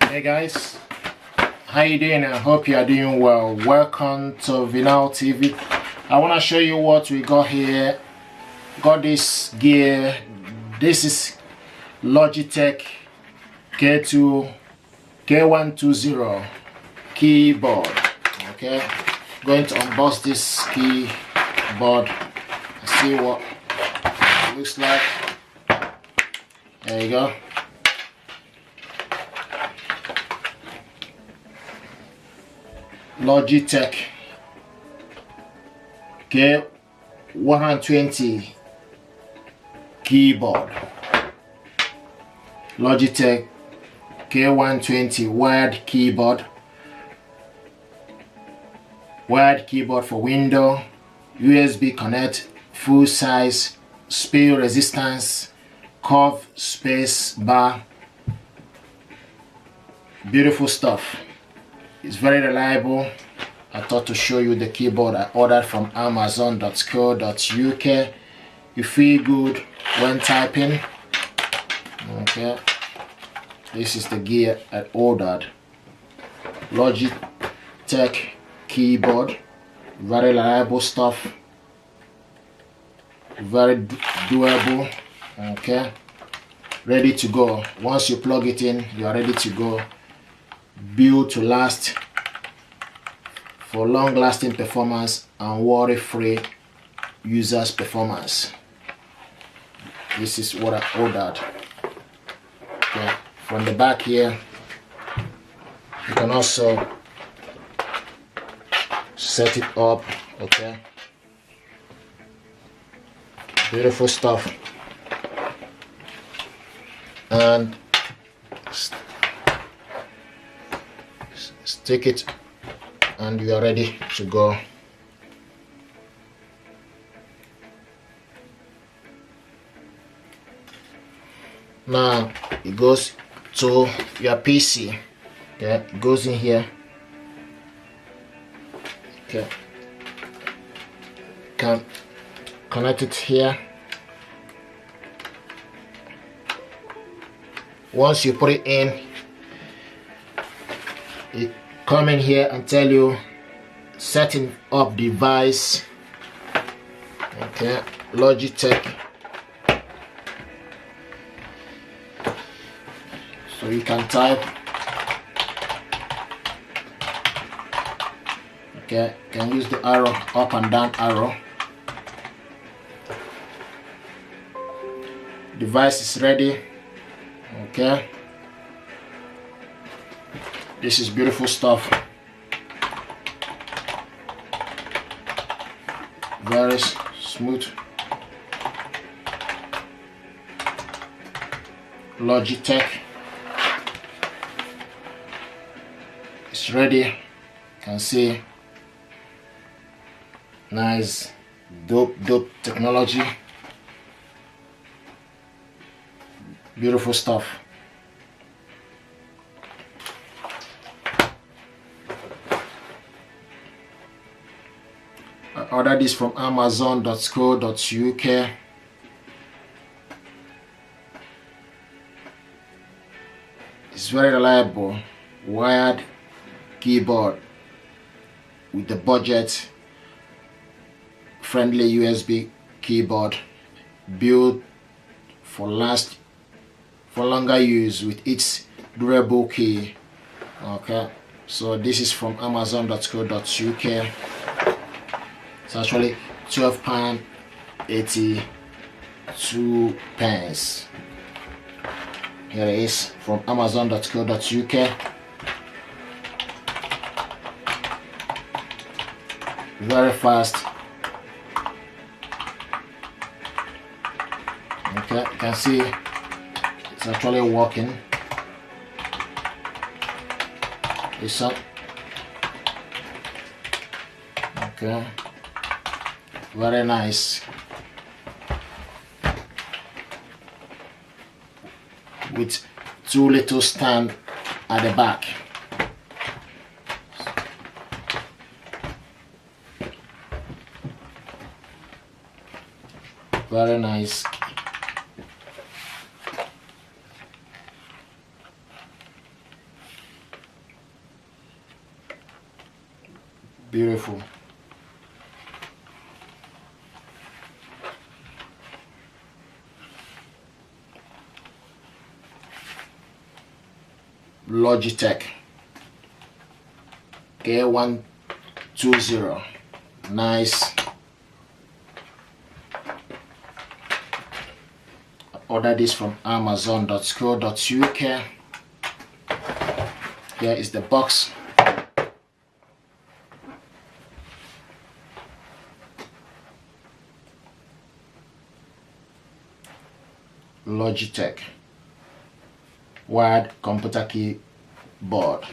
Hey guys, how you doing? I hope you are doing well. Welcome to Vinyl TV. I want to show you what we got here. Got this gear. This is Logitech K120 keyboard. Okay, going to unbox this keyboard and see what it looks like. There you go. Logitech K120 keyboard. Logitech K120 wired keyboard. Wired keyboard for window, USB connect, full size, spill resistance, curve space bar. Beautiful stuff. It's very reliable. I thought to show you the keyboard I ordered from amazon.co.uk. You feel good when typing. Okay, this is the gear I ordered. Logitech keyboard, very reliable stuff, very doable. Okay, ready to go. Once you plug it in, you are ready to go. Built to last, for long-lasting performance and worry-free users performance. This is what I ordered. Okay. From the back here, you can also set it up. Okay, beautiful stuff. And stick it and you are ready to go. Now it goes to your PC. Okay, it goes in here. Okay, can connect it here. Once you put it in, it come in here and tell you setting up device. Okay, Logitech. So you can type. Okay, can use the arrow, up and down arrow. Device is ready. Okay, this is beautiful stuff. Very smooth. Logitech. It's ready. You can see. Nice, dope technology. Beautiful stuff. I ordered this from amazon.co.uk. It's very reliable wired keyboard with the budget friendly USB keyboard, built for longer use with its durable key. Okay, so this is from amazon.co.uk. It's actually £12.82. Here it is from amazon.co.uk. Very fast. Okay, you can see it's actually working. It's up. Okay, very nice. With two little stand at the back. Very nice. Beautiful. Logitech K120. Nice. Order this from amazon.co.uk. Here is the box. Logitech wired computer keyboard,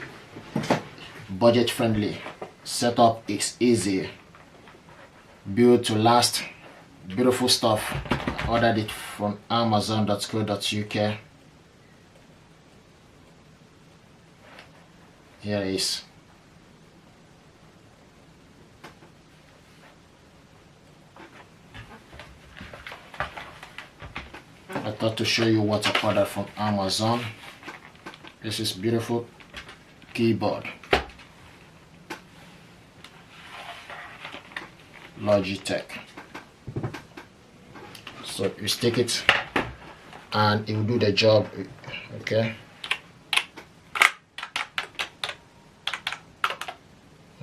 budget friendly, setup is easy, built to last. Beautiful stuff. Ordered it from amazon.co.uk. Here it is. I thought to show you what I ordered from Amazon. This is beautiful keyboard. Logitech. So you stick it and it will do the job. Okay.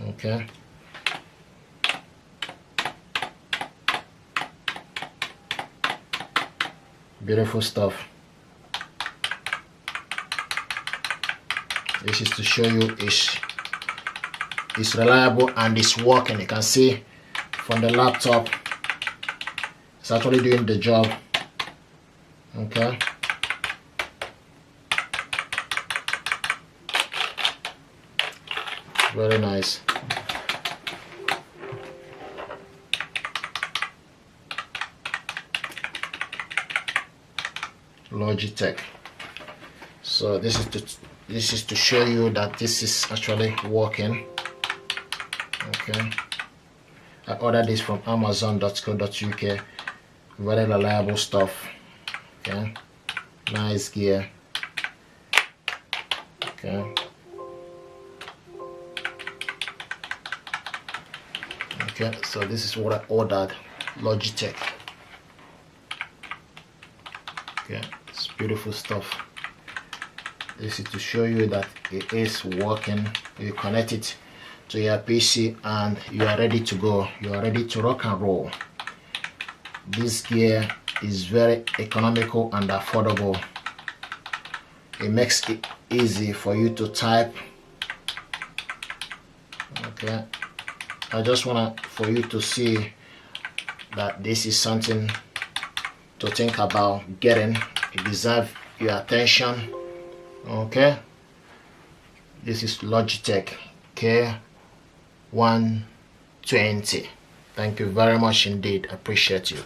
Okay. Beautiful stuff. This is to show you it's reliable and it's working. You can see from the laptop it's actually doing the job. Okay. Very nice. Logitech. So this is to show you that this is actually working. Okay. I ordered this from amazon.co.uk. Very reliable stuff. Okay. Nice gear. Okay. Okay, so this is what I ordered. Logitech. Okay, it's beautiful stuff. This is to show you that it is working. You connect it to your PC and you are ready to go. You are ready to rock and roll. This gear is very economical and affordable. It makes it easy for you to type. Okay, I just want for you to see that this is something to think about getting. It deserves your attention. Okay, this is Logitech K120. Thank you very much indeed. I appreciate you.